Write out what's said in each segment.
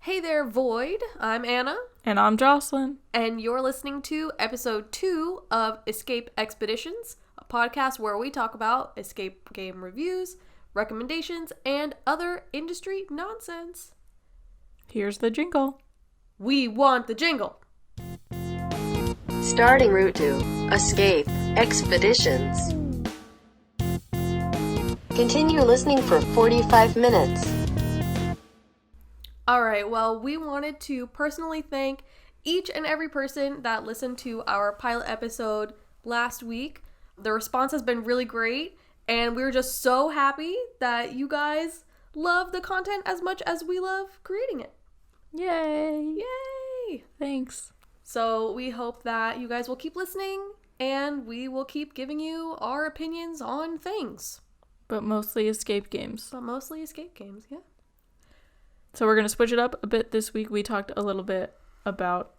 Hey there, Void. I'm Anna. And I'm Jocelyn. And you're listening to episode 2 of Escapeexpeditions, a podcast where we talk about escape game reviews, recommendations, and other industry nonsense. Here's the jingle. We want the jingle. Starting route to Escapeexpeditions. Continue listening for 45 minutes. Alright, well, we wanted to personally thank each and every person that listened to our pilot episode last week. The response has been really great, and we're just so happy that you guys love the content as much as we love creating it. Yay! Yay! Thanks. So we hope that you guys will keep listening, and we will keep giving you our opinions on things. But mostly escape games. But mostly escape games, yeah. So we're going to switch it up a bit this week. We talked a little bit about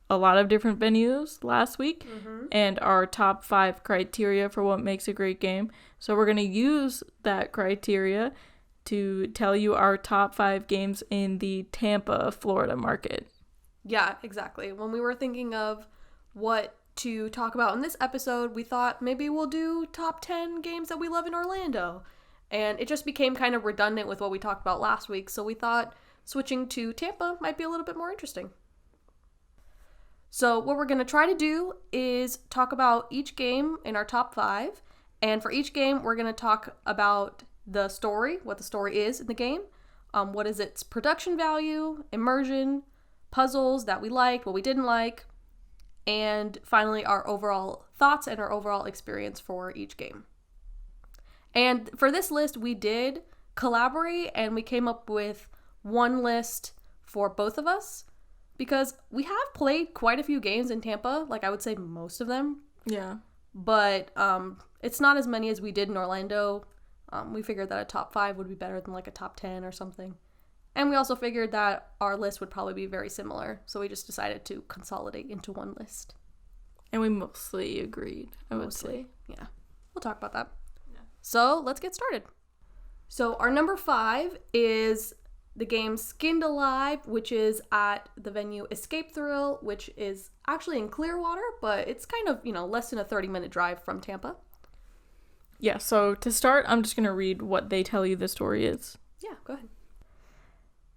a lot of different venues last week and our top 5 criteria for what makes a great game. So we're going to use that criteria to tell you our top 5 games in the Tampa, Florida market. Yeah, exactly. When we were thinking of what to talk about in this episode, we thought maybe we'll do top 10 games that we love in Orlando. And it just became kind of redundant with what we talked about last week, so we thought switching to Tampa might be a little bit more interesting. So what we're going to try to do is talk about each game in our top 5, and for each game we're going to talk about the story, what the story is in the game, what is its production value, immersion, puzzles that we liked, what we didn't like, and finally our overall thoughts and our overall experience for each game. And for this list, we did collaborate and we came up with one list for both of us because we have played quite a few games in Tampa, like I would say most of them. Yeah. But it's not as many as we did in Orlando. We figured that a top 5 would be better than like a top 10 or something. And we also figured that our list would probably be very similar, so we just decided to consolidate into one list. And we mostly agreed, I would say. Yeah. We'll talk about that. So let's get started. So our number 5 is the game Skinned Alive, which is at the venue Escape Thrill, which is actually in Clearwater, but it's kind of, less than a 30-minute drive from Tampa. Yeah, so to start, I'm just going to read what they tell you the story is. Yeah, go ahead.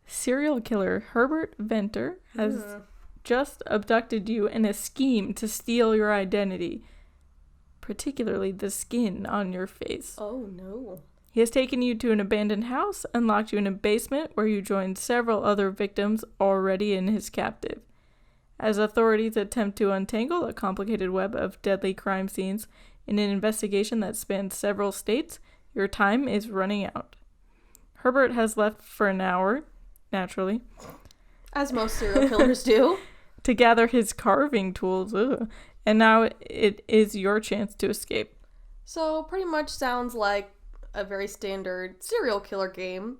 Serial killer Herbert Venter has just abducted you in a scheme to steal your identity, particularly the skin on your face. Oh, no. He has taken you to an abandoned house and locked you in a basement where you joined several other victims already in his captive. As authorities attempt to untangle a complicated web of deadly crime scenes in an investigation that spans several states, your time is running out. Herbert has left for an hour, naturally, as most serial killers do, to gather his carving tools. And now it is your chance to escape. So pretty much sounds like a very standard serial killer game.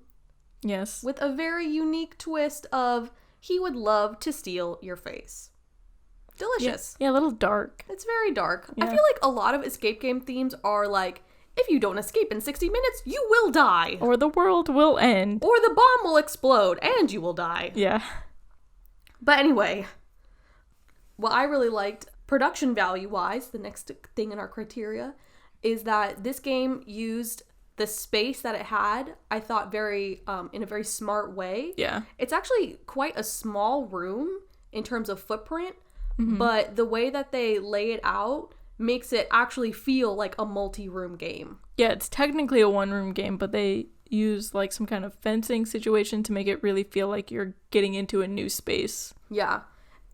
Yes. With a very unique twist of he would love to steal your face. Delicious. Yeah, a little dark. It's very dark. Yeah. I feel like a lot of escape game themes are like, if you don't escape in 60 minutes, you will die. Or the world will end. Or the bomb will explode and you will die. Yeah. But anyway, what I really liked production value wise, the next thing in our criteria, is that this game used the space that it had, I thought, very in a very smart way. Yeah. It's actually quite a small room in terms of footprint, but the way that they lay it out makes it actually feel like a multi-room game. Yeah, it's technically a one-room game, but they use like some kind of fencing situation to make it really feel like you're getting into a new space. Yeah.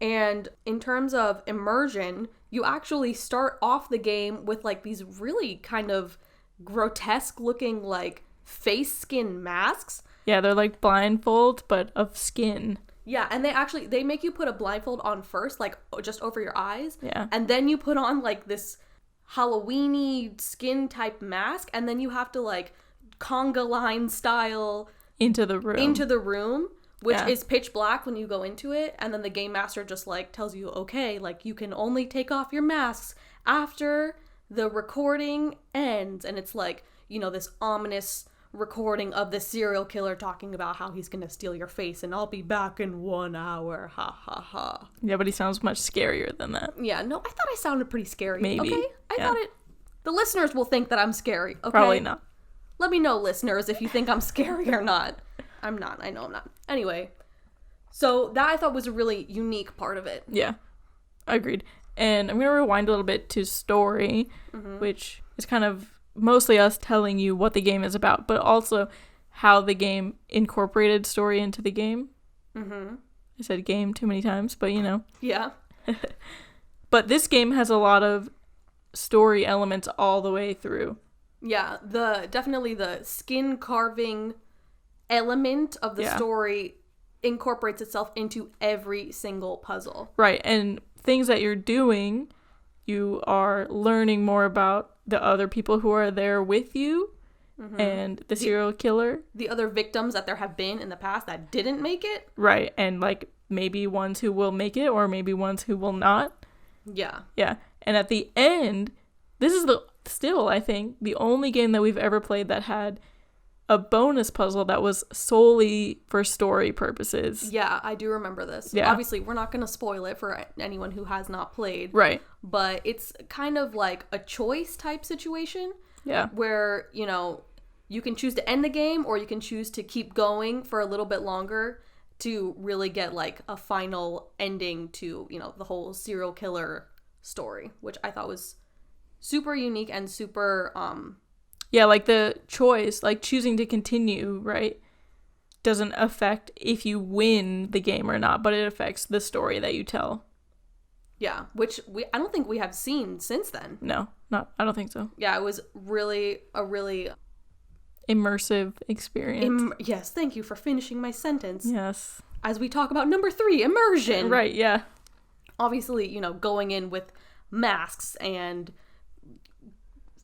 And in terms of immersion, you actually start off the game with like these really kind of grotesque looking like face skin masks. Yeah, they're like blindfold, but of skin. Yeah, and they make you put a blindfold on first, like just over your eyes. Yeah. And then you put on like this Halloween-y skin type mask, and then you have to like conga line style into the room. Which is pitch black when you go into it, and then the game master just like tells you, okay, like you can only take off your masks after the recording ends, and it's like, this ominous recording of the serial killer talking about how he's gonna steal your face and I'll be back in 1 hour, ha ha ha. Yeah, but he sounds much scarier than that. Yeah, no, I thought I sounded pretty scary. Maybe. Okay, I thought it. The listeners will think that I'm scary. Okay, Probably not. Let me know, listeners, if you think I'm scary or not. I'm not. I know I'm not. Anyway, so that I thought was a really unique part of it. Yeah, agreed. And I'm going to rewind a little bit to story, which is kind of mostly us telling you what the game is about, but also how the game incorporated story into the game. I said game too many times, but you know. Yeah. But this game has a lot of story elements all the way through. Yeah, definitely the skin carving element of the story incorporates itself into every single puzzle. Right, and things that you're doing, you are learning more about the other people who are there with you and the serial killer. The other victims that there have been in the past that didn't make it. Right, and like maybe ones who will make it or maybe ones who will not. Yeah. Yeah, and at the end, this is still, I think, the only game that we've ever played that had a bonus puzzle that was solely for story purposes. Yeah, I do remember this. Yeah. Obviously, we're not going to spoil it for anyone who has not played. Right. But it's kind of like a choice type situation. Yeah. Where, you know, you can choose to end the game or you can choose to keep going for a little bit longer to really get like a final ending to, you know, the whole serial killer story, which I thought was super unique and super yeah, like the choice, like choosing to continue, right, doesn't affect if you win the game or not, but it affects the story that you tell. Yeah, which I don't think we have seen since then. No, I don't think so. Yeah, it was really a really immersive experience. Yes, thank you for finishing my sentence. Yes. As we talk about number 3, immersion. Right, yeah. Obviously, you know, going in with masks and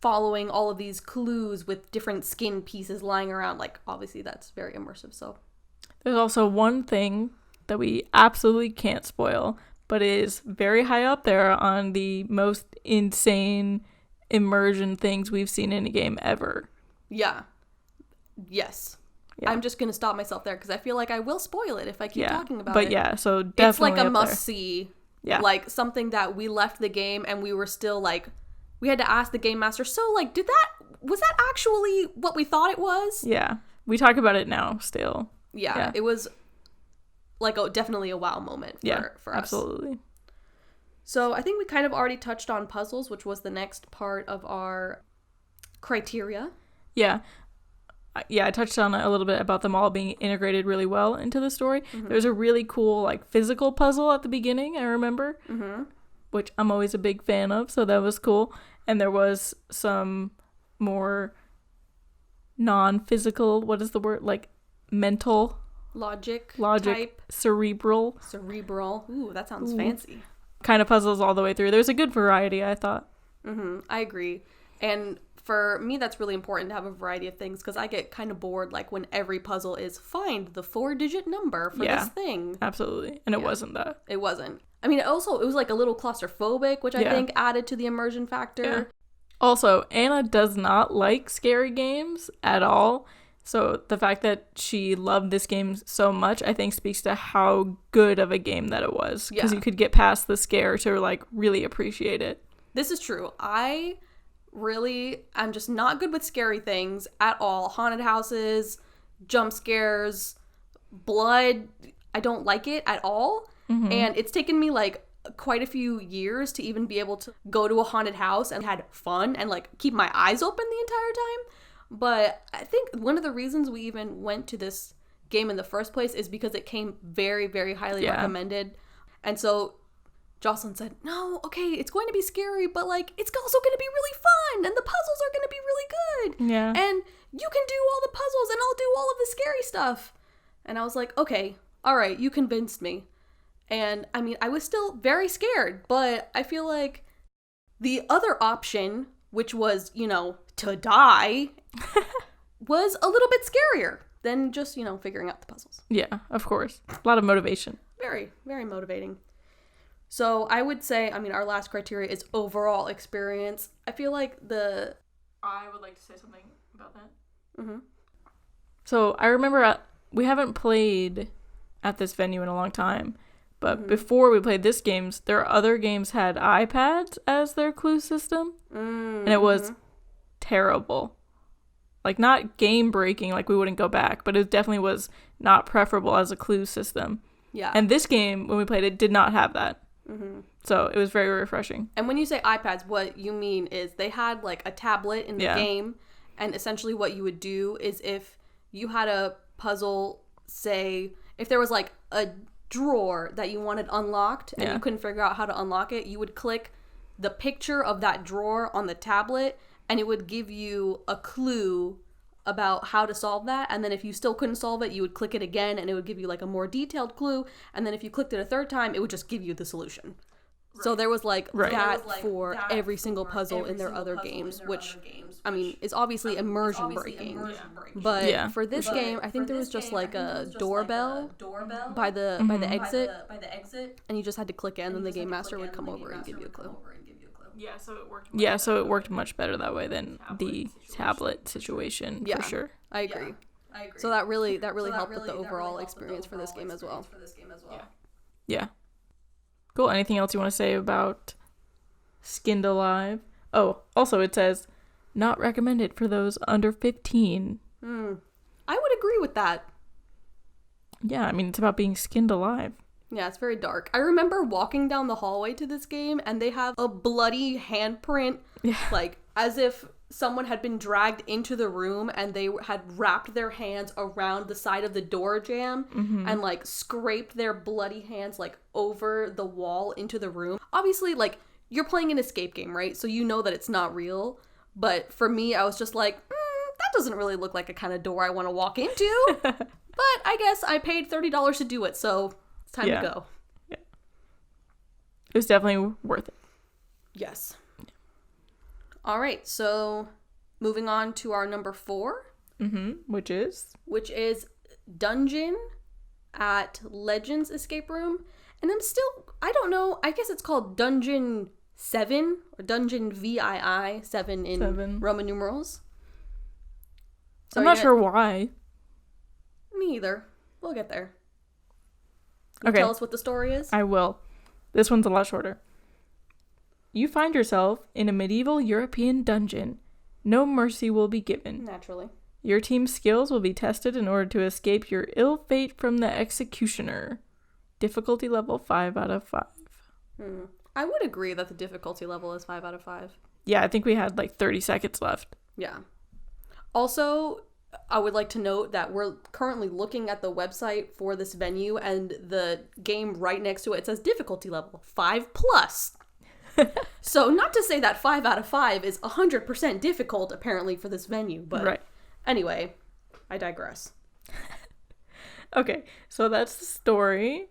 following all of these clues with different skin pieces lying around, like obviously that's very immersive. So there's also one thing that we absolutely can't spoil, but is very high up there on the most insane immersion things we've seen in a game ever. Yeah. Yes. Yeah. I'm just gonna stop myself there because I feel like I will spoil it if I keep talking about it. But yeah, so definitely it's like a must-see. Yeah. Like something that we left the game and we were still like, we had to ask the game master, so like, was that actually what we thought it was? Yeah. We talk about it now still. Yeah. It was like definitely a wow moment for us. Absolutely. So I think we kind of already touched on puzzles, which was the next part of our criteria. Yeah. Yeah, I touched on a little bit about them all being integrated really well into the story. There's a really cool like physical puzzle at the beginning, I remember, which I'm always a big fan of, so that was cool. And there was some more non-physical, what is the word, like mental logic type. cerebral Ooh, that sounds fancy. Kind of puzzles all the way through. There's a good variety, I thought. I agree. And for me, that's really important to have a variety of things because I get kind of bored like when every puzzle is find the 4-digit number for this thing. Absolutely. And it wasn't that. It wasn't. I mean, it was like a little claustrophobic, which I think added to the immersion factor. Yeah. Also, Anna does not like scary games at all. So the fact that she loved this game so much, I think speaks to how good of a game that it was. Because you could get past the scare to like really appreciate it. This is true. I'm just not good with scary things at all. Haunted houses, jump scares, blood. I don't like it at all. And it's taken me like quite a few years to even be able to go to a haunted house and had fun and like keep my eyes open the entire time. But I think one of the reasons we even went to this game in the first place is because it came very, very highly recommended. And so Jocelyn said, no, okay, it's going to be scary, but like it's also going to be really fun and the puzzles are going to be really good. Yeah. And you can do all the puzzles and I'll do all of the scary stuff. And I was like, okay, all right, you convinced me. And I mean, I was still very scared, but I feel like the other option, which was, you know, to die, was a little bit scarier than just, you know, figuring out the puzzles. Yeah, of course. A lot of motivation. Very, very motivating. So I would say, I mean, our last criteria is overall experience. I feel like I would like to say something about that. So I remember we haven't played at this venue in a long time, but before we played this games, their other games had iPads as their clue system, and it was terrible. Like, not game breaking, like we wouldn't go back, but it definitely was not preferable as a clue system. Yeah. And this game, when we played it, did not have that. So it was very refreshing. And when you say iPads, what you mean is they had like a tablet in the game, and essentially what you would do is if you had a puzzle, say, if there was like a drawer that you wanted unlocked and you couldn't figure out how to unlock it, you would click the picture of that drawer on the tablet, and it would give you a clue about how to solve that. And then if you still couldn't solve it, you would click it again, and it would give you like a more detailed clue. And then if you clicked it a third time, it would just give you the solution. Right. So there was like that for every single puzzle in their other games, which, I mean, is obviously immersion breaking. But for this game, I think there was just like a doorbell by the exit, and you just had to click it, and then the game master would come over and give you a clue. Yeah, so it worked much better that way than the tablet situation, for sure. I agree. So that really helped with the overall experience for this game as well. Yeah. Cool. Anything else you want to say about Skinned Alive? Oh, also it says, not recommended for those under 15. I would agree with that. Yeah, I mean, it's about being skinned alive. Yeah, it's very dark. I remember walking down the hallway to this game, and they have a bloody handprint, like as if someone had been dragged into the room and they had wrapped their hands around the side of the door jamb and like scraped their bloody hands like over the wall into the room. Obviously, like, you're playing an escape game, right? So you know that it's not real. But for me, I was just like, that doesn't really look like a kind of door I want to walk into. But I guess I paid $30 to do it, so it's time to go. Yeah. It was definitely worth it. Yes. All right, so moving on to our number 4. Which is Dungeon at Legends Escape Room. And I don't know, I guess it's called Dungeon 7 or Dungeon VII 7 in Roman numerals. So I'm not sure why. Me either. We'll get there. Okay. Tell us what the story is? I will. This one's a lot shorter. You find yourself in a medieval European dungeon. No mercy will be given. Naturally. Your team's skills will be tested in order to escape your ill fate from the executioner. Difficulty level 5 out of 5. I would agree that the difficulty level is 5 out of 5. Yeah, I think we had like 30 seconds left. Yeah. Also, I would like to note that we're currently looking at the website for this venue, and the game right next to it says difficulty level 5+. So not to say that 5 out of 5 is 100% difficult apparently for this venue, but anyway, I digress. Okay, so that's the story.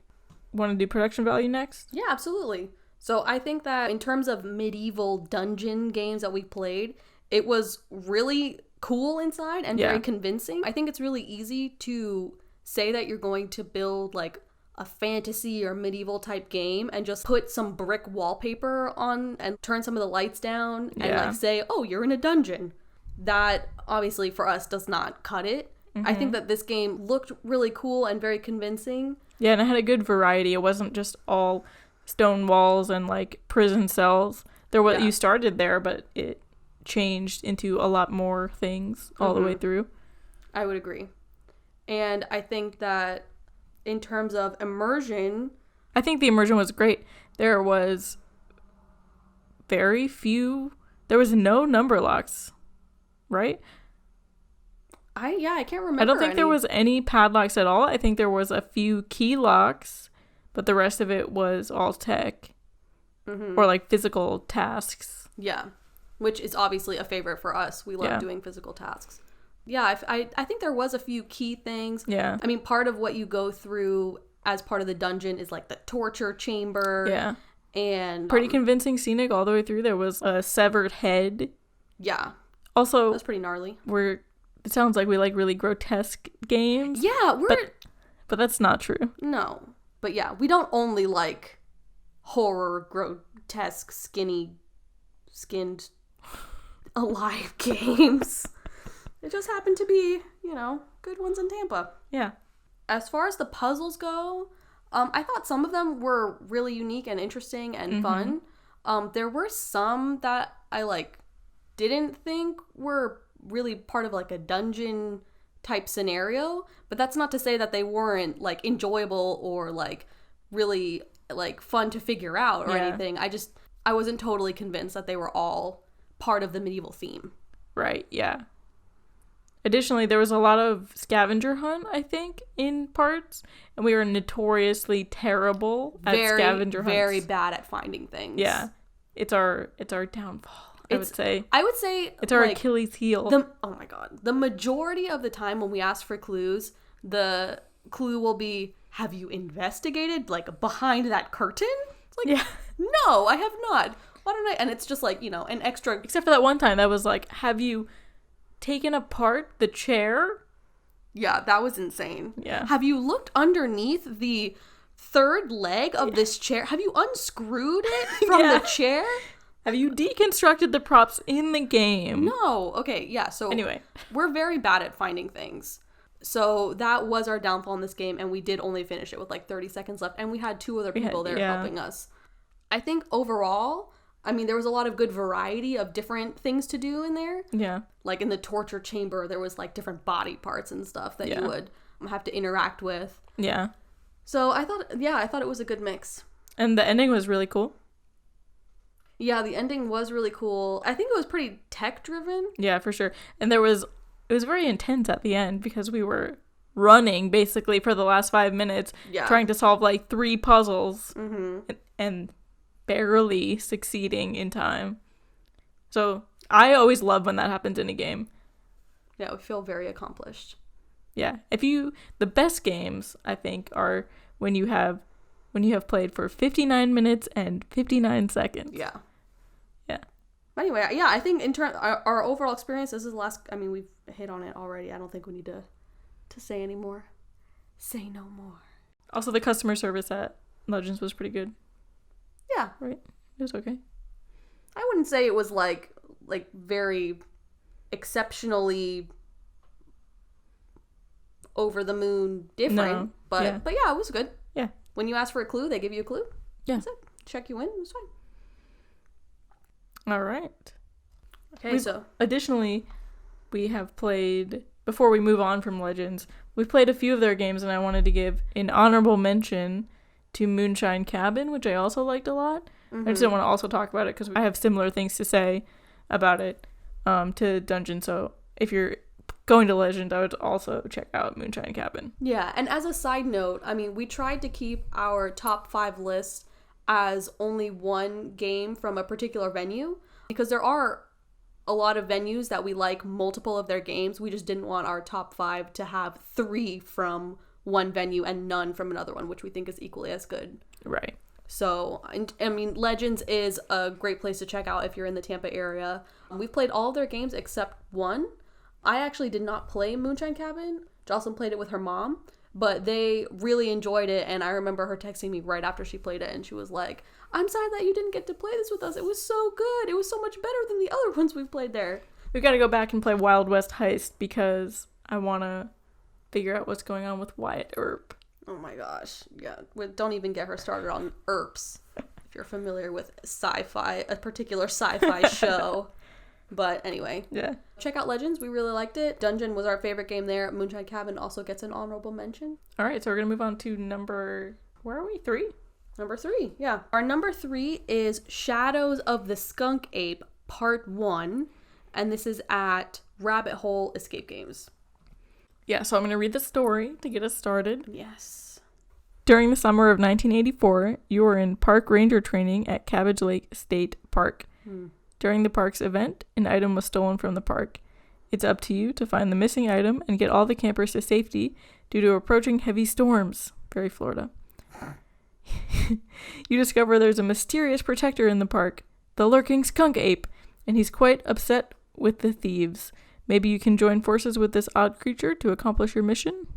Want to do production value next? Yeah, absolutely. So I think that in terms of medieval dungeon games that we played, it was really cool inside and very convincing. I think it's really easy to say that you're going to build like a fantasy or medieval type game and just put some brick wallpaper on and turn some of the lights down and like say, oh, you're in a dungeon. That obviously for us does not cut it. I think that this game looked really cool and very convincing. Yeah, and it had a good variety. It wasn't just all stone walls and like prison cells. There was you started there, but it changed into a lot more things all the way through. I would agree. And I think that in terms of immersion, I think the immersion was great. There was there was no number locks, right? I can't remember. I don't think there was any padlocks at all. I think there was a few key locks, but the rest of it was all tech or like physical tasks. Yeah, which is obviously a favorite for us. We love doing physical tasks. Yeah, I think there was a few key things. Yeah. I mean, part of what you go through as part of the dungeon is like the torture chamber. Yeah. And pretty convincing scenic all the way through. There was a severed head. Yeah. Also, that's pretty gnarly. It sounds like we like really grotesque games. Yeah, but that's not true. No. But yeah, we don't only like horror, grotesque, skinned alive games. It just happened to be, good ones in Tampa. Yeah. As far as the puzzles go, I thought some of them were really unique and interesting and fun. There were some that I didn't think were really part of a dungeon type scenario, but that's not to say that they weren't enjoyable or really fun to figure out or anything. I wasn't totally convinced that they were all part of the medieval theme. Right, yeah. Additionally, there was a lot of scavenger hunt, I think, in parts, and we were notoriously terrible at scavenger hunts. Very bad at finding things. Yeah. It's our downfall, I would say. It's our Achilles heel. Oh my god. The majority of the time when we ask for clues, the clue will be, have you investigated behind that curtain? It's no, I have not. Why don't I? And it's just an extra. Except for that one time that was have you taken apart the chair? Yeah, that was insane. Yeah. Have you looked underneath the third leg of this chair? Have you unscrewed it from the chair? Have you deconstructed the props in the game? No. Okay, yeah. So anyway, we're very bad at finding things. So that was our downfall in this game, and we did only finish it with 30 seconds left, and we had 2 other people there helping us. I think overall, there was a lot of good variety of different things to do in there. Yeah. In the torture chamber, there was different body parts and stuff that you would have to interact with. Yeah. So I thought it was a good mix. And the ending was really cool. Yeah, the ending was really cool. I think it was pretty tech driven. Yeah, for sure. And it was very intense at the end because we were running basically for the last 5 minutes trying to solve 3 puzzles and barely succeeding in time. So I always love when that happens in a game. Yeah, we feel very accomplished. Yeah. The best games, I think, are when you have played for 59 minutes and 59 seconds. Yeah. Yeah. But anyway, yeah, I think in turn our overall experience, this is the last, we've hit on it already. I don't think we need to say any more. Say no more. Also, the customer service at Legends was pretty good. Yeah. Right? It was okay. I wouldn't say it was very exceptionally over the moon different, no. but yeah, it was good. Yeah. When you ask for a clue, they give you a clue. Yeah. That's it. Check you in. It was fine. All right. Okay, so additionally, we have played, before we move on from Legends, we've played a few of their games, and I wanted to give an honorable mention to Moonshine Cabin, which I also liked a lot. I just didn't want to also talk about it because I have similar things to say about it to Dungeon. So if you're going to Legend, I would also check out Moonshine Cabin. Yeah, and as a side note, we tried to keep our top 5 list as only one game from a particular venue because there are a lot of venues that we like multiple of their games. We just didn't want our top 5 to have 3 from one venue and none from another one, which we think is equally as good. Right. So, Legends is a great place to check out if you're in the Tampa area. We've played all of their games except one. I actually did not play Moonshine Cabin. Jocelyn played it with her mom, but they really enjoyed it, and I remember her texting me right after she played it, and she was like, I'm sad that you didn't get to play this with us. It was so good. It was so much better than the other ones we've played there. We've got to go back and play Wild West Heist because I want to figure out what's going on with Wyatt Earp. Oh my gosh. Yeah. Don't even get her started on Earps. If you're familiar with sci-fi, a particular sci-fi show. But anyway. Yeah. Check out Legends. We really liked it. Dungeon was our favorite game there. Moonshine Cabin also gets an honorable mention. All right. So we're going to move on to number 3? Number 3. Yeah. Our number 3 is Shadows of the Skunk Ape Part 1. And this is at Rabbit Hole Escape Games. Yeah, so I'm going to read the story to get us started. Yes. During the summer of 1984, you were in park ranger training at Cabbage Lake State Park. During the park's event, an item was stolen from the park. It's up to you to find the missing item and get all the campers to safety due to approaching heavy storms. Very Florida. You discover there's a mysterious protector in the park, the lurking skunk ape, and he's quite upset with the thieves. Maybe you can join forces with this odd creature to accomplish your mission?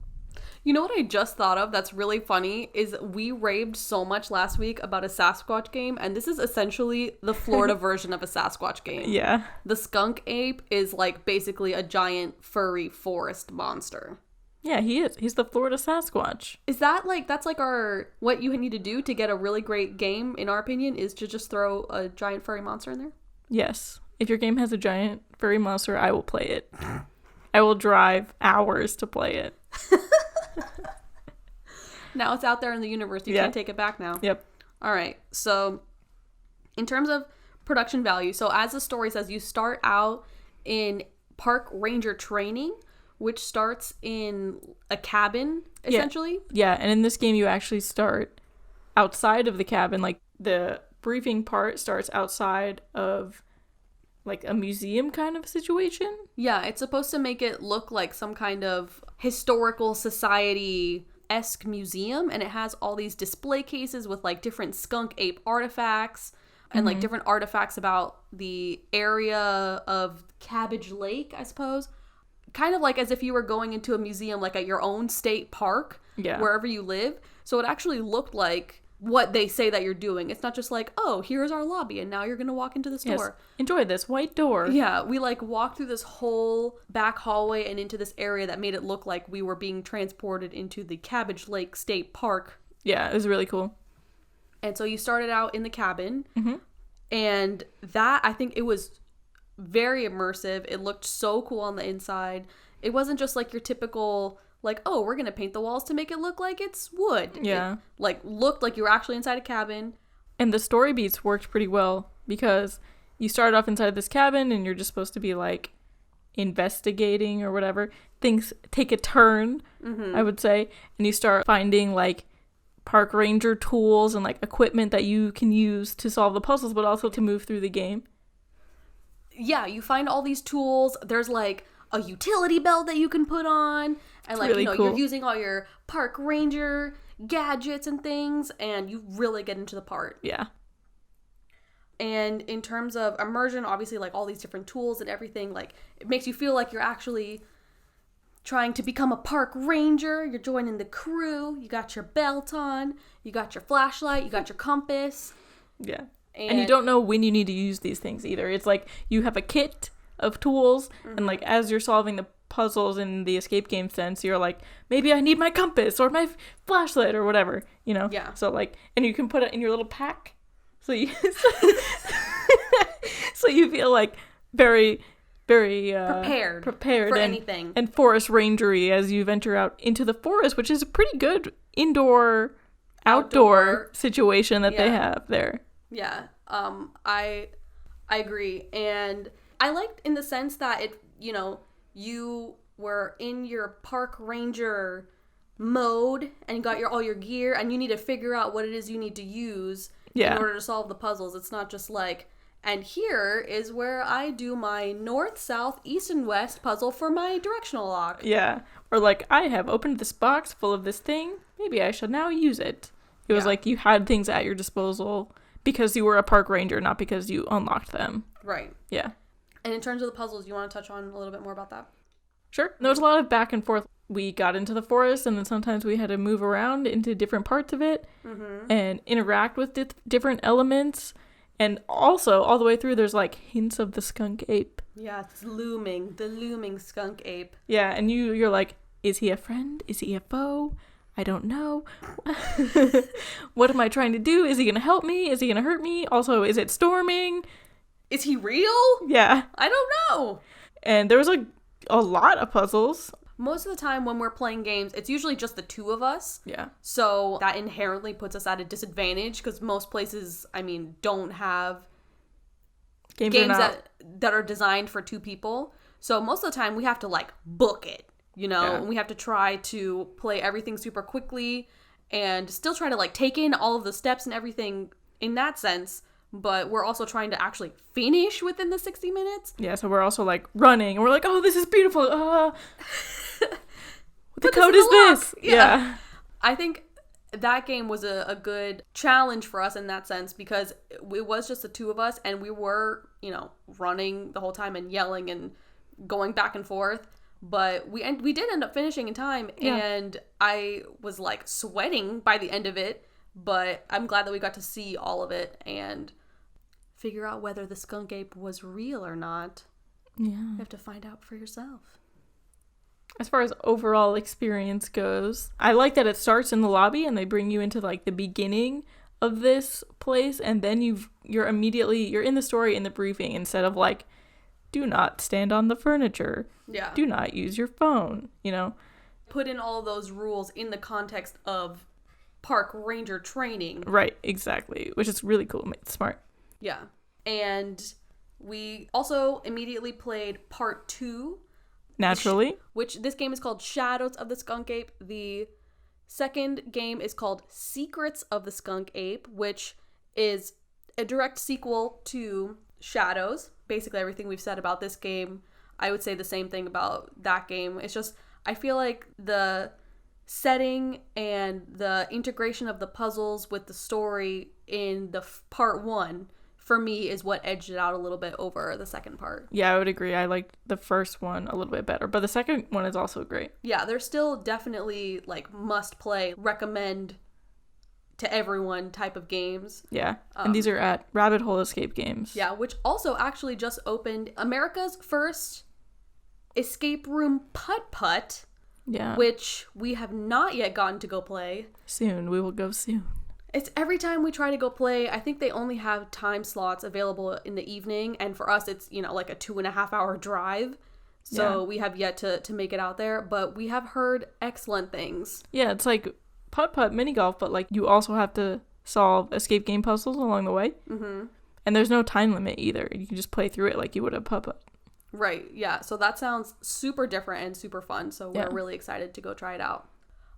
You know what I just thought of that's really funny is we raved so much last week about a Sasquatch game, and this is essentially the Florida version of a Sasquatch game. Yeah. The skunk ape is basically a giant furry forest monster. Yeah, he is. He's the Florida Sasquatch. Is that like, that's like our, what you need to do to get a really great game, in our opinion, is to just throw a giant furry monster in there? Yes. If your game has a giant furry monster, I will play it. I will drive hours to play it. Now it's out there in the universe. You can't take it back now. Yep. All right. So in terms of production value, so as the story says, you start out in park ranger training, which starts in a cabin, essentially. Yeah, and in this game you actually start outside of the cabin. Like, the briefing part starts outside of, like, a museum kind of situation. Yeah, it's supposed to make it look like some kind of historical society-esque museum, and it has all these display cases with, like, different skunk ape artifacts and, like, different artifacts about the area of Cabbage Lake, I suppose. Kind of like as if you were going into a museum, like at your own state park, wherever you live. So it actually looked like what they say that you're doing. It's not just like, oh, here's our lobby, and now you're going to walk into the store. Yes. Enjoy this white door. Yeah, we like walked through this whole back hallway and into this area that made it look like we were being transported into the Cabbage Lake State Park. Yeah, it was really cool. And so you started out in the cabin, and that, I think it was very immersive. It looked so cool on the inside. It wasn't just like your typical, like, oh, we're gonna paint the walls to make it look like it's wood. Yeah. It, like, looked like you were actually inside a cabin. And the story beats worked pretty well, because you start off inside this cabin and you're just supposed to be like investigating or whatever. Things take a turn, I would say, and you start finding like park ranger tools and like equipment that you can use to solve the puzzles, but also to move through the game. Yeah, you find all these tools. There's like a utility belt that you can put on, and like, really cool. You're using all your park ranger gadgets and things, and you really get into the part. Yeah. And in terms of immersion, obviously, like all these different tools and everything, like it makes you feel like you're actually trying to become a park ranger. You're joining the crew. You got your belt on. You got your flashlight. You got your compass. Yeah. And you don't know when you need to use these things either. It's like you have a kit of tools, and like as you're solving the puzzles in the escape game sense, you're like, maybe I need my compass or my flashlight or whatever, you know? Yeah. So like, and you can put it in your little pack. So you, so you feel like very, very prepared for anything. And forest rangery as you venture out into the forest, which is a pretty good outdoor situation that they have there. Yeah, I agree, and I liked in the sense that it, you were in your park ranger mode and you got all your gear, and you need to figure out what it is you need to use in order to solve the puzzles. It's not just like, and here is where I do my north, south, east, and west puzzle for my directional lock. Yeah, or like, I have opened this box full of this thing. Maybe I should now use it. It was like you had things at your disposal because you were a park ranger, not because you unlocked them. Right. Yeah. And in terms of the puzzles, you want to touch on a little bit more about that? Sure. There was a lot of back and forth. We got into the forest, and then sometimes we had to move around into different parts of it and interact with different elements. And also, all the way through, there's like hints of the skunk ape. Yeah, it's the looming skunk ape. Yeah, and you're like, is he a friend? Is he a foe? I don't know. What am I trying to do? Is he going to help me? Is he going to hurt me? Also, is it storming? Is he real? Yeah. I don't know. And there was a lot of puzzles. Most of the time when we're playing games, it's usually just the two of us. Yeah. So that inherently puts us at a disadvantage because most places, don't have games that are designed for two people. So most of the time we have to like book it. And we have to try to play everything super quickly and still try to like take in all of the steps and everything in that sense, but we're also trying to actually finish within the 60 minutes. Yeah, so we're also like running and we're like, oh, this is beautiful. What the code is this? Yeah. I think that game was a good challenge for us in that sense because it was just the two of us and we were, running the whole time and yelling and going back and forth. But we did end up finishing in time, and I was like sweating by the end of it, but I'm glad that we got to see all of it and figure out whether the skunk ape was real or not. Yeah. You have to find out for yourself. As far as overall experience goes, I like that it starts in the lobby and they bring you into like the beginning of this place, and then you're in the story in the briefing instead of like, do not stand on the furniture. Yeah. Do not use your phone, Put in all those rules in the context of park ranger training. Right, exactly. Which is really cool. It's smart. Yeah. And we also immediately played part 2. Naturally. Which this game is called Shadows of the Skunk Ape. The second game is called Secrets of the Skunk Ape, which is a direct sequel to Shadows. Basically everything we've said about this game, I would say the same thing about that game. It's just, I feel like the setting and the integration of the puzzles with the story in the part 1 for me is what edged it out a little bit over the second part. Yeah, I would agree. I liked the first one a little bit better, but the second one is also great. Yeah, they're still definitely like must play, recommend to everyone type of games. Yeah, and these are at Rabbit Hole Escape Games. Yeah, which also actually just opened America's first escape room putt-putt. Yeah. Which we have not yet gotten to go play. Soon. We will go soon. It's every time we try to go play, I think they only have time slots available in the evening. And for us, it's, like a 2.5 hour drive. So we have yet to make it out there. But we have heard excellent things. Yeah, it's like putt-putt mini golf, but like you also have to solve escape game puzzles along the way. Mm-hmm. And there's no time limit either. You can just play through it like you would a putt-putt. Right, yeah. So that sounds super different and super fun. So we're really excited to go try it out.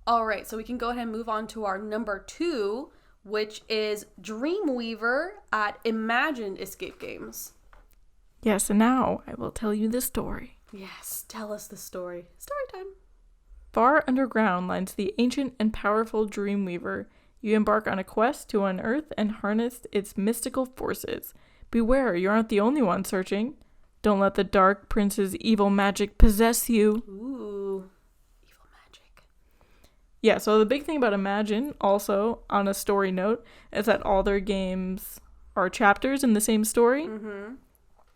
All right, so we can go ahead and move on to our number 2, which is Dreamweaver at Imagine Escape Games. Yes, and now I will tell you the story. Yes, tell us the story. Story time. Far underground lies the ancient and powerful Dreamweaver. You embark on a quest to unearth and harness its mystical forces. Beware, you aren't the only one searching. Don't let the Dark Prince's evil magic possess you. Ooh, evil magic. Yeah, so the big thing about Imagine, also on a story note, is that all their games are chapters in the same story. Mm-hmm.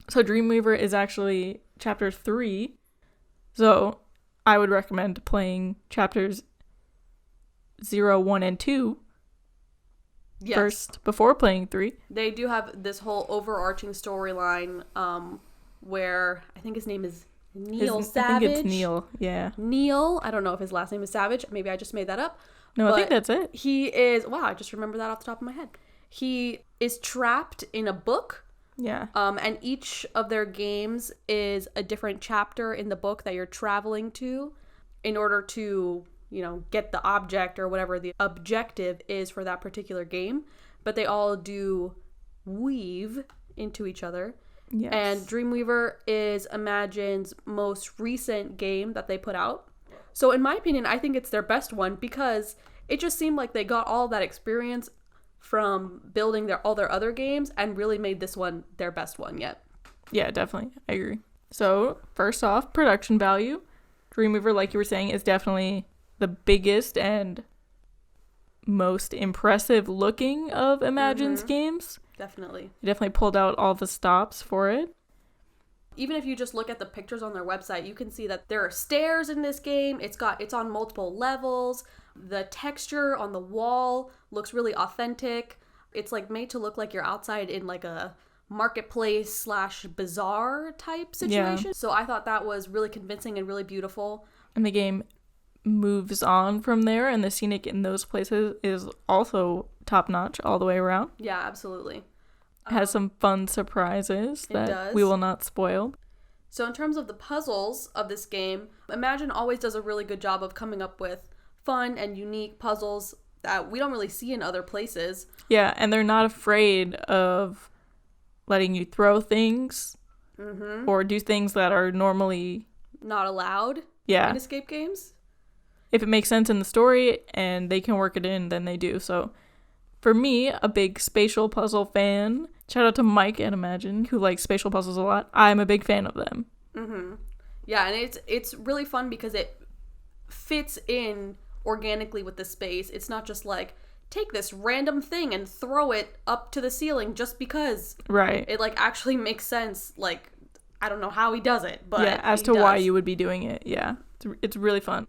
So Dreamweaver is actually chapter 3. So I would recommend playing chapters 0, 1, and 2 first before playing 3. They do have this whole overarching storyline where I think his name is Neil Savage. I think it's Neil, yeah. Neil, I don't know if his last name is Savage. Maybe I just made that up. No, I think that's it. He is, wow, I just remember that off the top of my head. He is trapped in a book. Yeah. And each of their games is a different chapter in the book that you're traveling to in order to, get the object or whatever the objective is for that particular game. But they all do weave into each other. Yes. And Dreamweaver is Imagine's most recent game that they put out. So in my opinion, I think it's their best one because it just seemed like they got all that experience from building all their other games and really made this one their best one yet. Yeah, definitely. I agree. So first off, production value. Dreamweaver, like you were saying, is definitely the biggest and most impressive looking of Imagine's games. Definitely. They definitely pulled out all the stops for it. Even if you just look at the pictures on their website, you can see that there are stairs in this game. It's on multiple levels. The texture on the wall looks really authentic. It's like made to look like you're outside in like a marketplace / bazaar type situation. Yeah. So I thought that was really convincing and really beautiful. And the game moves on from there, and the scenic in those places is also top notch all the way around. Yeah, absolutely. It has some fun surprises that we will not spoil. So in terms of the puzzles of this game, Imagine always does a really good job of coming up with fun and unique puzzles that we don't really see in other places. Yeah, and they're not afraid of letting you throw things or do things that are normally not allowed in escape games. If it makes sense in the story and they can work it in, then they do. So for me, a big spatial puzzle fan, shout out to Mike at Imagine, who likes spatial puzzles a lot. I'm a big fan of them. Mm-hmm. Yeah, and it's really fun because it fits in organically with the space. It's not just like, take this random thing and throw it up to the ceiling just because. Right. It like actually makes sense. Like, I don't know how he does it, but yeah, as to why you would be doing it. Yeah. It's really fun.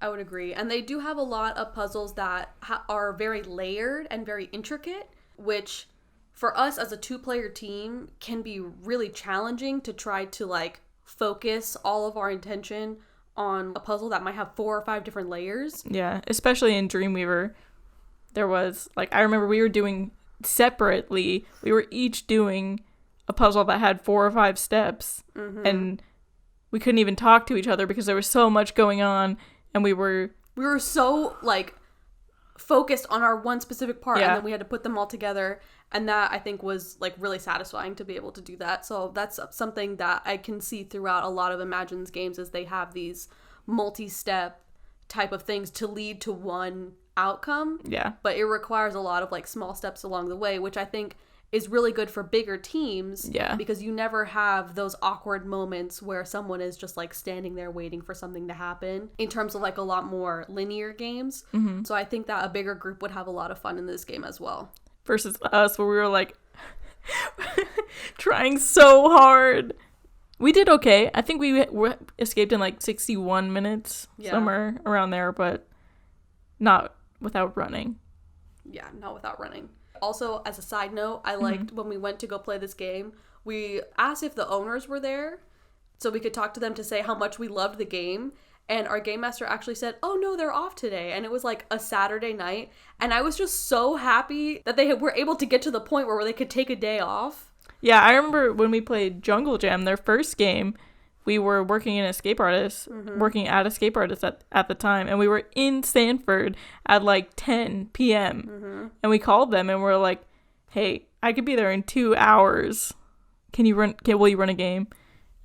I would agree. And they do have a lot of puzzles that are very layered and very intricate, which for us as a 2-player team can be really challenging to try to like focus all of our intention on a puzzle that might have 4 or 5 different layers. Yeah, especially in Dreamweaver. There was, like, I remember we were doing separately, we were each doing a puzzle that had 4 or 5 steps, and we couldn't even talk to each other because there was so much going on, and we were so, like, focused on our one specific part, and then we had to put them all together, and that, I think, was, like, really satisfying to be able to do that. So that's something that I can see throughout a lot of Imagine's games, is they have these multi-step type of things to lead to one outcome. Yeah. But it requires a lot of, like, small steps along the way, which I think is really good for bigger teams. Yeah. Because you never have those awkward moments where someone is just, like, standing there waiting for something to happen in terms of, like, a lot more linear games. So I think that a bigger group would have a lot of fun in this game as well. Versus us, where we were, like, trying so hard. We did okay. I think we escaped in, like, 61 minutes, somewhere around there, but not without running. Yeah, not without running. Also, as a side note, I liked when we went to go play this game, we asked if the owners were there so we could talk to them to say how much we loved the game. And our game master actually said, oh no, they're off today. And it was like a Saturday night. And I was just so happy that they were able to get to the point where they could take a day off. Yeah, I remember when we played Jungle Jam, their first game, we were working at Escape Artists at the time. And we were in Sanford at like 10 p.m. And we called them and we're like, hey, I could be there in 2 hours. Will you run a game?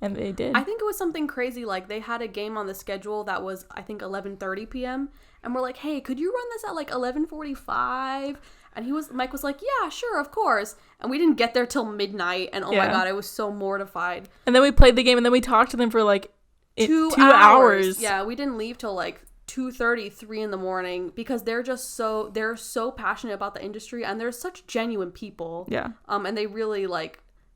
And they did. I think it was something crazy, like they had a game on the schedule that was, I think, 11:30 p.m. And we're like, hey, could you run this at like 11:45? And Mike was like, yeah, sure, of course. And we didn't get there till midnight. And oh my God, I was so mortified. And then we played the game and then we talked to them for like 2 hours. Yeah, we didn't leave till like 2:30, 3 in the morning, because they're so passionate about the industry and they're such genuine people. Yeah. And they really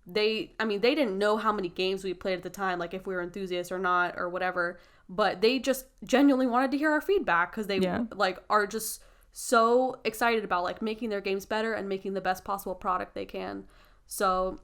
they didn't know how many games we played at the time, like if we were enthusiasts or not or whatever, but they just genuinely wanted to hear our feedback because they are just so excited about like making their games better and making the best possible product they can. So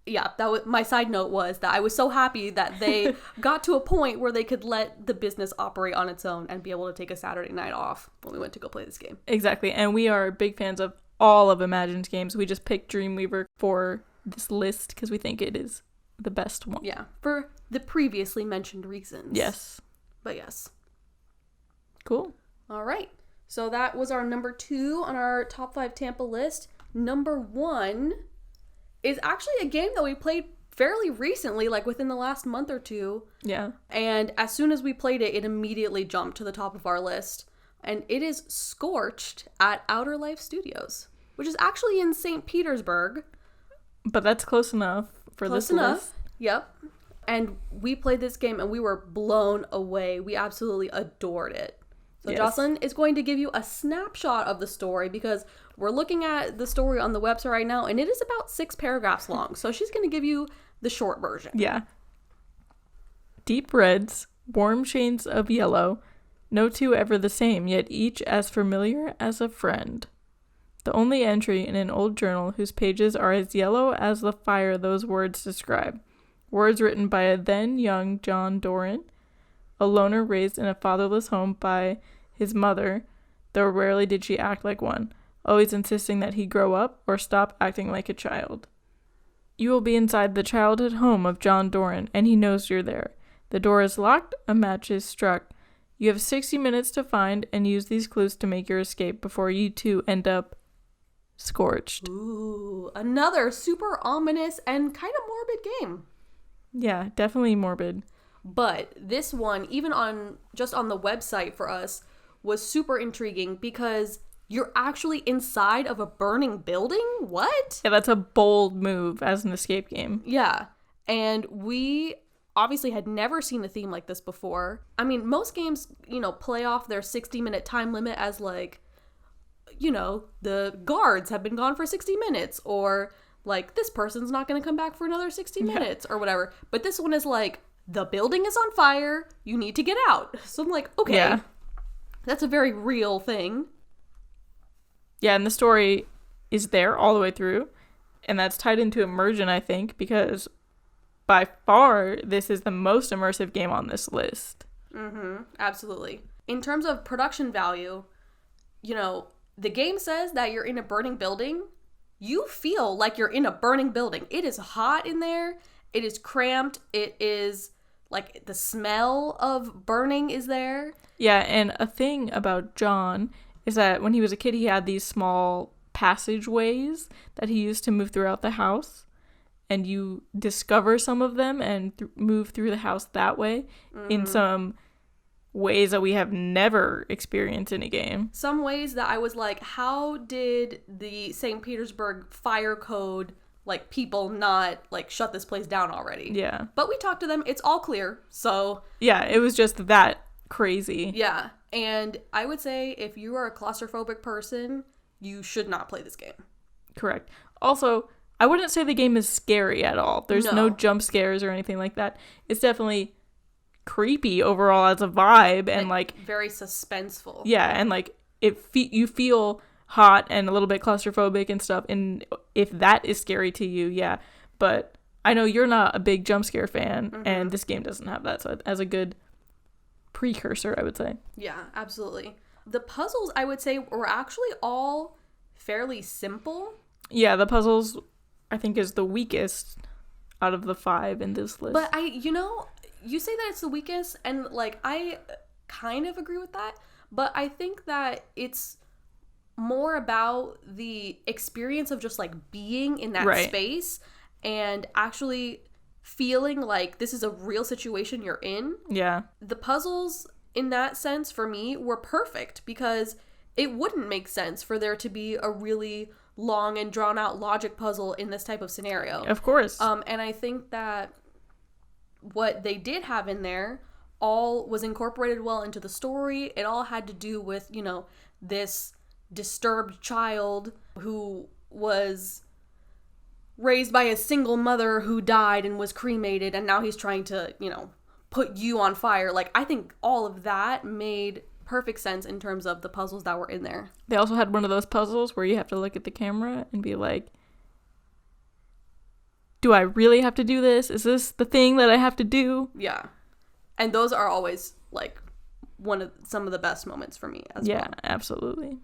yeah, my side note was that I was so happy that they got to a point where they could let the business operate on its own and be able to take a Saturday night off when we went to go play this game. Exactly. And we are big fans of all of Imagine's games. We just picked Dreamweaver for this list because we think it is the best one. Yeah, for the previously mentioned reasons. Yes. But yes. Cool. All right. So that was our number 2 on our top 5 Tampa list. Number 1 is actually a game that we played fairly recently, like within the last month or 2. Yeah. And as soon as we played it, it immediately jumped to the top of our list. And it is Scorched at Outer Life Studios, which is actually in St. Petersburg. But that's close enough for this list. Close enough, yep. And we played this game and we were blown away. We absolutely adored it. So yes. Jocelyn is going to give you a snapshot of the story because we're looking at the story on the website right now and it is about 6 paragraphs long. So she's going to give you the short version. Yeah. Deep reds, warm shades of yellow, no two ever the same, yet each as familiar as a friend. The only entry in an old journal whose pages are as yellow as the fire those words describe. Words written by a then young John Doran, a loner raised in a fatherless home by his mother, though rarely did she act like one, always insisting that he grow up or stop acting like a child. You will be inside the childhood home of John Doran, and he knows you're there. The door is locked, a match is struck. You have 60 minutes to find and use these clues to make your escape before you too end up scorched. Ooh, another super ominous and kind of morbid game. Yeah, definitely morbid. But this one, even on the website for us, was super intriguing because you're actually inside of a burning building? What? Yeah, that's a bold move as an escape game. Yeah. And we obviously had never seen a theme like this before. I mean, most games, play off their 60-minute time limit as like, the guards have been gone for 60 minutes or like this person's not going to come back for another 60 minutes or whatever. But this one is like the building is on fire, you need to get out. So I'm like, okay, that's a very real thing. Yeah, and the story is there all the way through, and that's tied into immersion, I think, because by far, this is the most immersive game on this list. Absolutely. In terms of production value, you know, the game says that you're in a burning building. You feel like you're in a burning building. It is hot in there. It is cramped. It is, like, the smell of burning is there. Yeah, and a thing about John is that when he was a kid, he had these small passageways that he used to move throughout the house. And you discover some of them and move through the house that way in some ways that we have never experienced in a game. Some ways that I was like, how did the St. Petersburg fire code, like, people not, like, shut this place down already? Yeah. But we talked to them. It's all clear. So. Yeah, it was just that crazy. Yeah. And I would say if you are a claustrophobic person, you should not play this game. Correct. Also, I wouldn't say the game is scary at all. There's no jump scares or anything like that. It's definitely creepy overall as a vibe, and like very suspenseful. Yeah, and like you feel hot and a little bit claustrophobic and stuff, and if that is scary to you, yeah. But I know you're not a big jump scare fan, and this game doesn't have that, so as a good precursor, I would say. Yeah, absolutely. The puzzles, I would say, were actually all fairly simple. Yeah, the puzzles, I think, is the weakest out of the 5 in this list. But you say that it's the weakest, and like I kind of agree with that, but I think that it's more about the experience of just like being in that space and actually feeling like this is a real situation you're in. Yeah. The puzzles in that sense for me were perfect because it wouldn't make sense for there to be a really long and drawn out logic puzzle in this type of scenario. Of course. And I think that what they did have in there all was incorporated well into the story. It all had to do with, you know, this disturbed child who was raised by a single mother who died and was cremated, and now he's trying to, you know, put you on fire. Like, I think all of that made perfect sense in terms of the puzzles that were in there. They also had one of those puzzles where you have to look at the camera and be like, do I really have to do this? Is this the thing that I have to do? Yeah. And those are always like some of the best moments for me as well. Yeah, absolutely.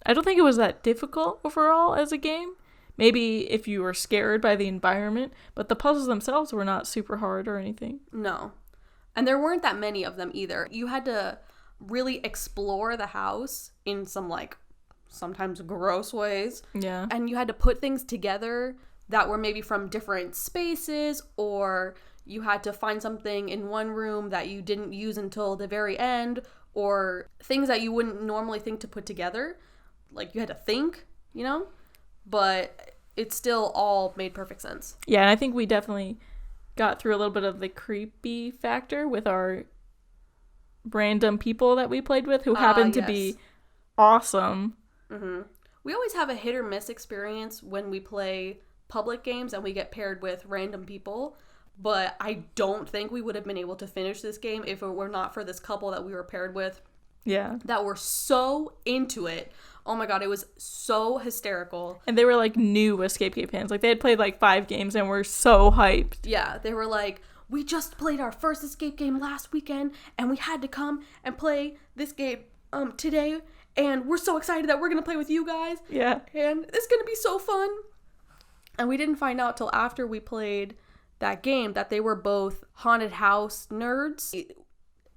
I don't think it was that difficult overall as a game. Maybe if you were scared by the environment, but the puzzles themselves were not super hard or anything. No. And there weren't that many of them either. You had to really explore the house in some, like, sometimes gross ways. Yeah. And you had to put things together that were maybe from different spaces, or you had to find something in one room that you didn't use until the very end, or things that you wouldn't normally think to put together. Like, you had to think, you know? But it still all made perfect sense. Yeah, and I think we definitely got through a little bit of the creepy factor with our random people that we played with who happened to be awesome. Mm-hmm. We always have a hit or miss experience when we play public games and we get paired with random people, but I don't think we would have been able to finish this game if it were not for this couple that we were paired with. Yeah. That were so into it. Oh my god, it was so hysterical. And they were like new Escapeexpeditions fans. Like they had played like 5 games and were so hyped. Yeah, they were like, we just played our first Escape game last weekend and we had to come and play this game today, and we're so excited that we're gonna play with you guys. Yeah. And it's gonna be so fun. And we didn't find out till after we played that game that they were both haunted house nerds.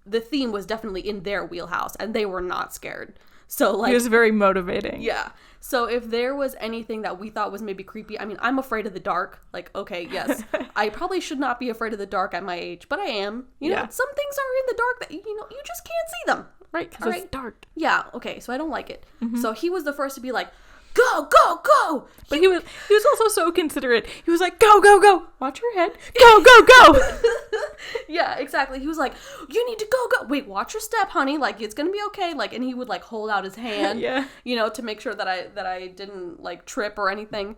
The theme was definitely in their wheelhouse and they were not scared. So like, it was very motivating. Yeah. So if there was anything that we thought was maybe creepy, I mean, I'm afraid of the dark. Like, okay, yes, I probably should not be afraid of the dark at my age, but I am. You know, some things are in the dark that, you know, you just can't see them. Right, because it's dark. Yeah, okay, so I don't like it. Mm-hmm. So he was the first to be like, go, go, go! But he was also so considerate. He was like, go, go, go! Watch your head. Go, go, go! Yeah, exactly. He was like, you need to go, go! Wait, watch your step, honey. Like, it's gonna be okay. Like, and he would, like, hold out his hand, you know, to make sure that I didn't, like, trip or anything.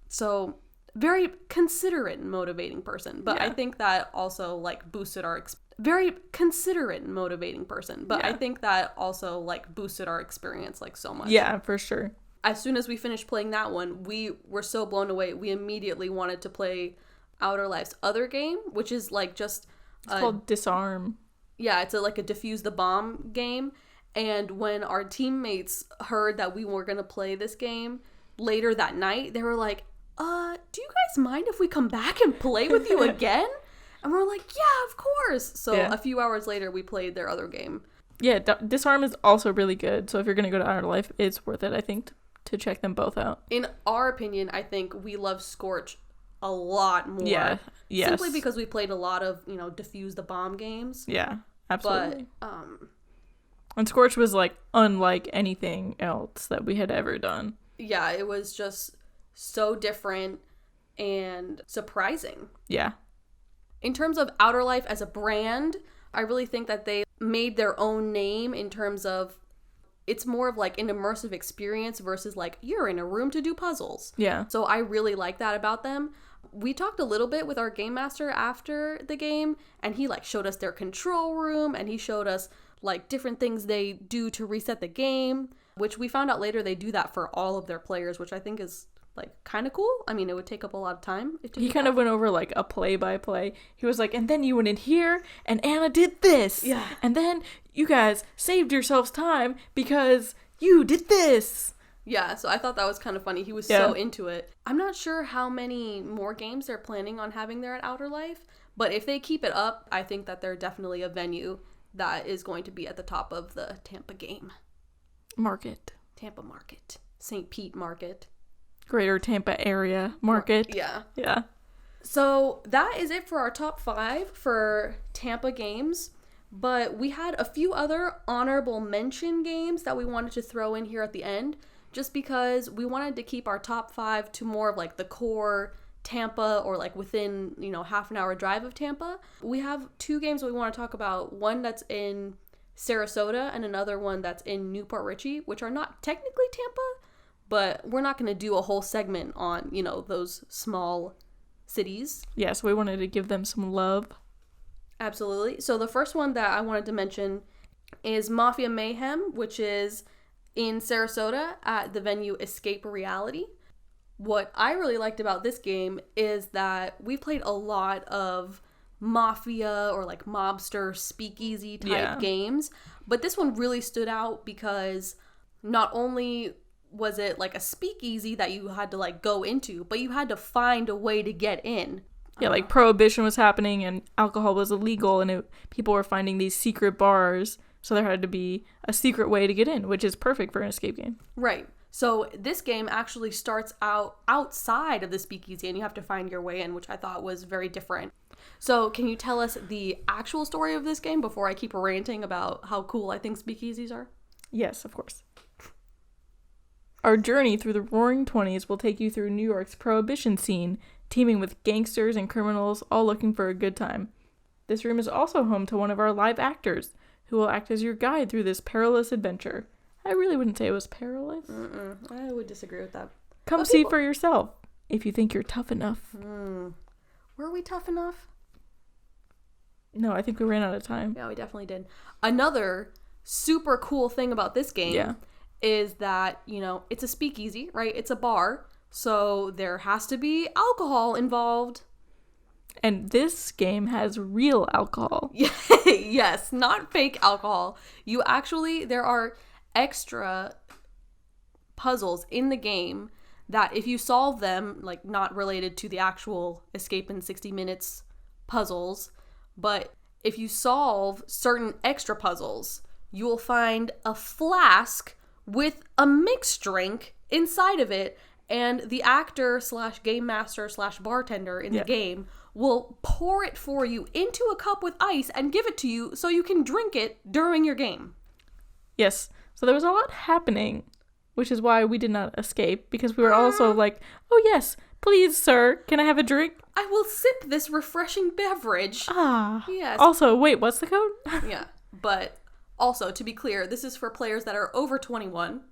So very considerate and motivating person, but I think that also like boosted our very considerate and motivating person, but I think that also like boosted our experience like so much. Yeah, for sure. As soon as we finished playing that one, we were so blown away. We immediately wanted to play Outer Life's other game, which is like just it's called Disarm. Yeah, it's like a defuse the bomb game. And when our teammates heard that we were going to play this game later that night, they were like, do you guys mind if we come back and play with you again? And we're like, yeah, of course. So a few hours later, we played their other game. Yeah, Disarm is also really good. So if you're going to go to Outer Life, it's worth it, I think, to check them both out. In our opinion, I think we love Scorched a lot more. Yeah, yes. Simply because we played a lot of, defuse the bomb games. Yeah, absolutely. But, and Scorched was, like, unlike anything else that we had ever done. Yeah, it was just so different and surprising. Yeah. In terms of Outer Life as a brand, I really think that they made their own name in terms of it's more of like an immersive experience versus like you're in a room to do puzzles. Yeah. So I really like that about them. We talked a little bit with our game master after the game, and he like showed us their control room, and he showed us like different things they do to reset the game, which we found out later they do that for all of their players, which I think is like kind of cool. I mean, it would take up a lot of time. He kind of went over like a play-by-play. He was like, and then you went in here and Anna did this. Yeah. And then you guys saved yourselves time because you did this. Yeah, so I thought that was kind of funny. He was so into it. I'm not sure how many more games they're planning on having there at Outer Life, but if they keep it up, I think that they're definitely a venue that is going to be at the top of the Tampa game. Market. Tampa Market. St. Pete Market. Greater Tampa area market. Yeah. Yeah. So that is it for our top 5 for Tampa games. But we had a few other honorable mention games that we wanted to throw in here at the end, just because we wanted to keep our top 5 to more of like the core Tampa or like within, half an hour drive of Tampa. We have 2 games we want to talk about. One that's in Sarasota and another one that's in Newport Richey, which are not technically Tampa, but we're not going to do a whole segment on, those small cities. Yeah, so we wanted to give them some love. Absolutely. So the first one that I wanted to mention is Mafia Mayhem, which is in Sarasota at the venue Escape Reality. What I really liked about this game is that we played a lot of Mafia or like mobster speakeasy type games, but this one really stood out because not only was it like a speakeasy that you had to like go into, but you had to find a way to get in. Yeah, like prohibition was happening and alcohol was illegal, and people were finding these secret bars, so there had to be a secret way to get in, which is perfect for an escape game. Right. So this game actually starts out outside of the speakeasy and you have to find your way in, which I thought was very different. So can you tell us the actual story of this game before I keep ranting about how cool I think speakeasies are? Yes, of course. Our journey through the roaring 20s will take you through New York's prohibition scene, teeming with gangsters and criminals all looking for a good time. This room is also home to one of our live actors, who will act as your guide through this perilous adventure. I really wouldn't say it was perilous. I would disagree with that. Come see for yourself, if you think you're tough enough. Were we tough enough? No, I think we ran out of time. Yeah, we definitely did. Another super cool thing about this game is that, it's a speakeasy, right? It's a bar, so there has to be alcohol involved. And this game has real alcohol. Yes, not fake alcohol. There are extra puzzles in the game that if you solve them, like not related to the actual Escape in 60 Minutes puzzles, but if you solve certain extra puzzles, you will find a flask with a mixed drink inside of it, and the actor / game master / bartender in the game will pour it for you into a cup with ice and give it to you so you can drink it during your game. Yes, so there was a lot happening, which is why we did not escape, because we were also like, oh yes, please sir, can I have a drink? I will sip this refreshing beverage. Yes. Also, wait, what's the code? Yeah, but also, to be clear, this is for players that are over 21.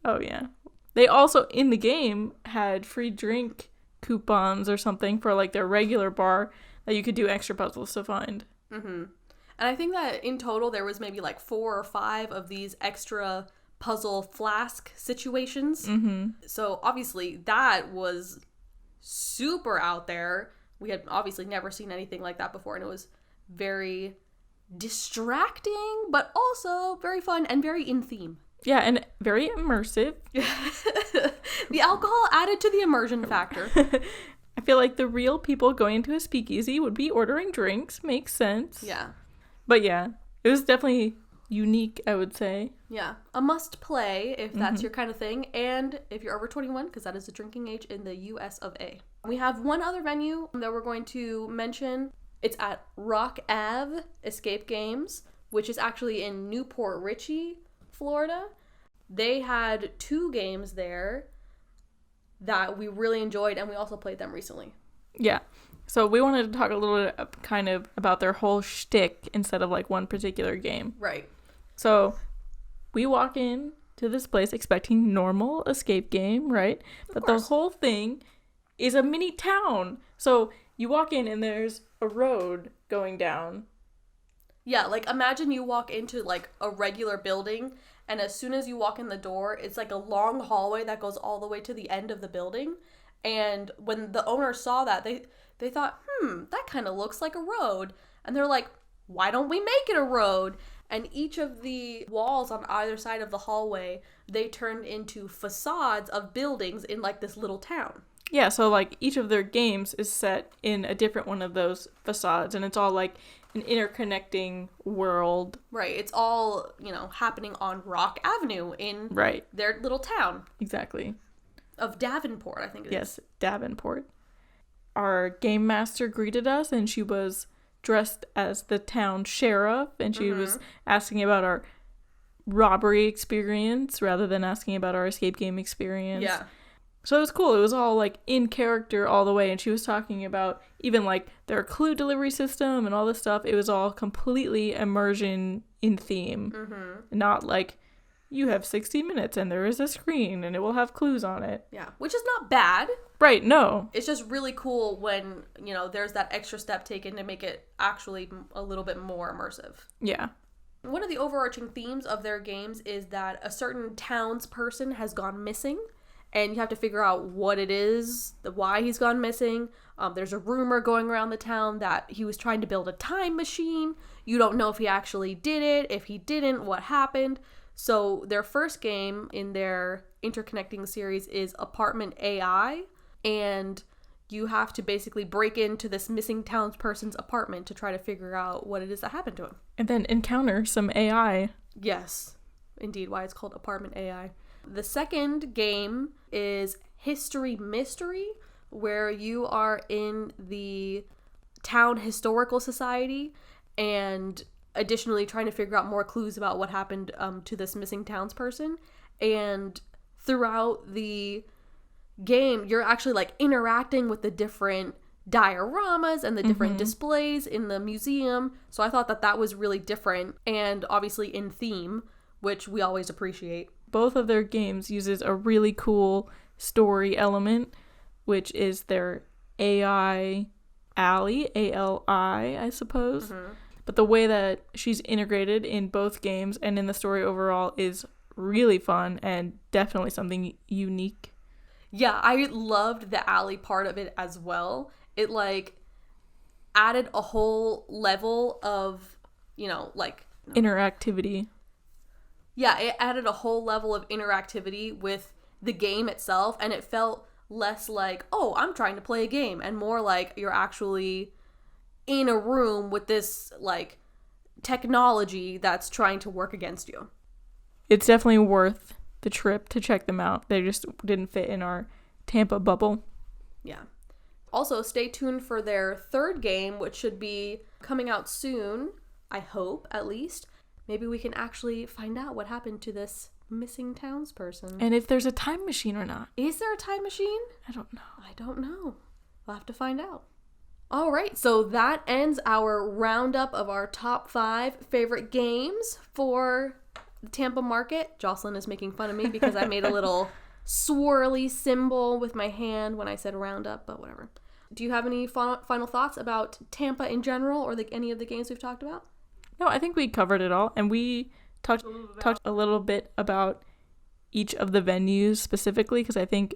Oh, yeah. They also, in the game, had free drink coupons or something for like their regular bar that you could do extra puzzles to find. Mm-hmm. And I think that in total there was maybe like 4 or 5 of these extra puzzle flask situations. Mm-hmm. So obviously that was super out there. We had obviously never seen anything like that before, and it was very distracting, but also very fun and very in theme. Yeah, and very immersive. The alcohol added to the immersion factor. I feel like the real people going into a speakeasy would be ordering drinks. Makes sense. Yeah. But yeah, it was definitely unique, I would say. Yeah. A must play if that's your kind of thing, and if you're over 21, because that is the drinking age in the US of A. We have one other venue that we're going to mention. It's at Rock Ave Escape Games, which is actually in Newport Richey, Florida. They had 2 games there that we really enjoyed, and we also played them recently. Yeah. So we wanted to talk a little bit kind of about their whole shtick instead of like one particular game. Right. So we walk in to this place expecting normal escape game, right? But the whole thing is a mini town. So you walk in and there's a road going down. Yeah, like imagine you walk into like a regular building, and as soon as you walk in the door, it's like a long hallway that goes all the way to the end of the building. And when the owner saw that, they thought, that kind of looks like a road. And they're like, why don't we make it a road? And each of the walls on either side of the hallway, they turned into facades of buildings in like this little town. Yeah, so like each of their games is set in a different one of those facades, and it's all like an interconnecting world. Right. It's all, happening on Rock Avenue in their little town. Exactly. Of Davenport, I think it is. Yes, Davenport. Our game master greeted us, and she was dressed as the town sheriff, and she was asking about our robbery experience rather than asking about our escape game experience. Yeah. So it was cool. It was all like in character all the way, and she was talking about even like their clue delivery system and all this stuff. It was all completely immersion in theme. Not like you have 60 minutes and there is a screen and it will have clues on it. Yeah, which is not bad. Right, no. It's just really cool when, there's that extra step taken to make it actually a little bit more immersive. Yeah. One of the overarching themes of their games is that a certain townsperson has gone missing, and you have to figure out what it is, why he's gone missing. There's a rumor going around the town that he was trying to build a time machine. You don't know if he actually did it. If he didn't, what happened? So their first game in their interconnecting series is Apartment AI, and you have to basically break into this missing townsperson's apartment to try to figure out what it is that happened to him. And then encounter some AI. Yes, indeed, why it's called Apartment AI. The second game is History Mystery, where you are in the town historical society and additionally trying to figure out more clues about what happened to this missing townsperson. And throughout the game, you're actually like interacting with the different dioramas and the different displays in the museum. So I thought that was really different and obviously in theme, which we always appreciate. Both of their games uses a really cool story element, which is their AI Ally, A-L-I, I suppose. But the way that she's integrated in both games and in the story overall is really fun and definitely something unique. Yeah, I loved the Ally part of it as well. It like added a whole level of, interactivity. Yeah, it added a whole level of interactivity with the game itself, and it felt less like, oh, I'm trying to play a game, and more like you're actually in a room with this, like, technology that's trying to work against you. It's definitely worth the trip to check them out. They just didn't fit in our Tampa bubble. Yeah. Also, stay tuned for their third game, which should be coming out soon, I hope, at least. Maybe we can actually find out what happened to this missing townsperson. And if there's a time machine or not. Is there a time machine? I don't know. I don't know. We'll have to find out. All right, so that ends our roundup of our top 5 favorite games for the Tampa market. Jocelyn is making fun of me because I made a little swirly symbol with my hand when I said roundup, but whatever. Do you have any final thoughts about Tampa in general or any of the games we've talked about? No, I think we covered it all, and we talked a little bit about each of the venues specifically, because I think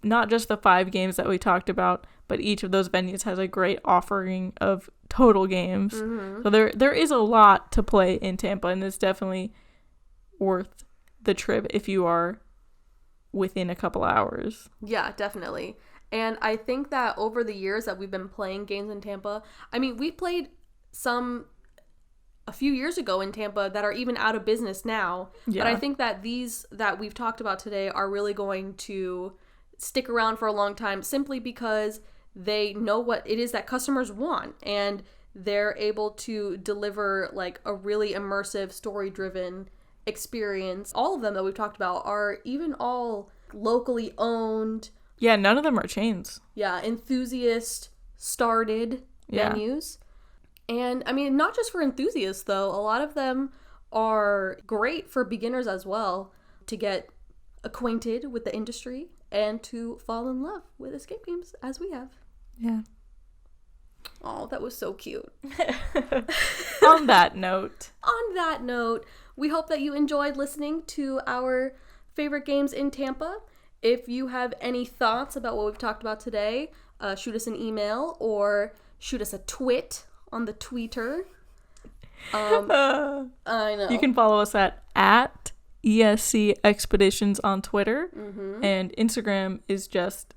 not just the 5 games that we talked about, but each of those venues has a great offering of total games. Mm-hmm. So there is a lot to play in Tampa, and it's definitely worth the trip if you are within a couple hours. Yeah, definitely. And I think that over the years that we've been playing games in Tampa, I mean, we played some a few years ago in Tampa that are even out of business now. Yeah. But I think that these that we've talked about today are really going to stick around for a long time, simply because they know what it is that customers want, and they're able to deliver like a really immersive, story-driven experience. All of them that we've talked about are even all locally owned. Yeah, none of them are chains. Yeah, enthusiast started venues. And I mean, not just for enthusiasts though, a lot of them are great for beginners as well, to get acquainted with the industry and to fall in love with escape games as we have. Yeah. Oh, that was so cute. On that note, we hope that you enjoyed listening to our favorite games in Tampa. If you have any thoughts about what we've talked about today, shoot us an email or shoot us a twit on the Twitter. I know. You can follow us at Escapeexpeditions on Twitter, and Instagram is just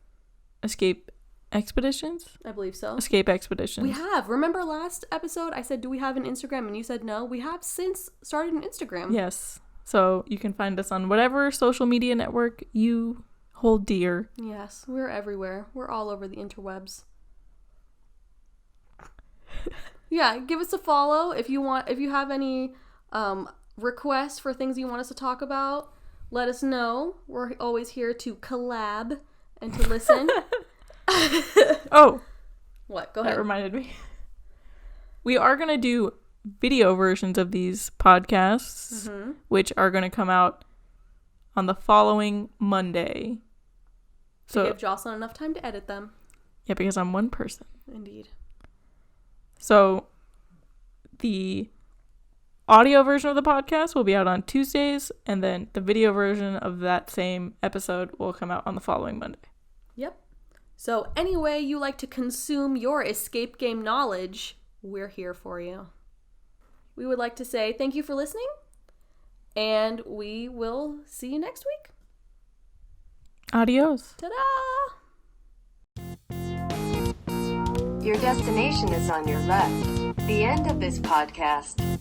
Escapeexpeditions? I believe so. Escapeexpeditions. We have. Remember last episode I said, do we have an Instagram? And you said no. We have since started an Instagram. Yes. So you can find us on whatever social media network you hold dear. Yes, we're everywhere. We're all over the interwebs. Yeah, give us a follow if you want. If you have any requests for things you want us to talk about, let us know. We're always here to collab and to listen. Oh, what? Go ahead. That reminded me. We are going to do video versions of these podcasts, which are going to come out on the following Monday. To give Jocelyn enough time to edit them. Yeah, because I'm one person. Indeed. So the audio version of the podcast will be out on Tuesdays, and then the video version of that same episode will come out on the following Monday. Yep. So any way you like to consume your escape game knowledge, we're here for you. We would like to say thank you for listening, and we will see you next week. Adios. Ta-da! Your destination is on your left. The end of this podcast.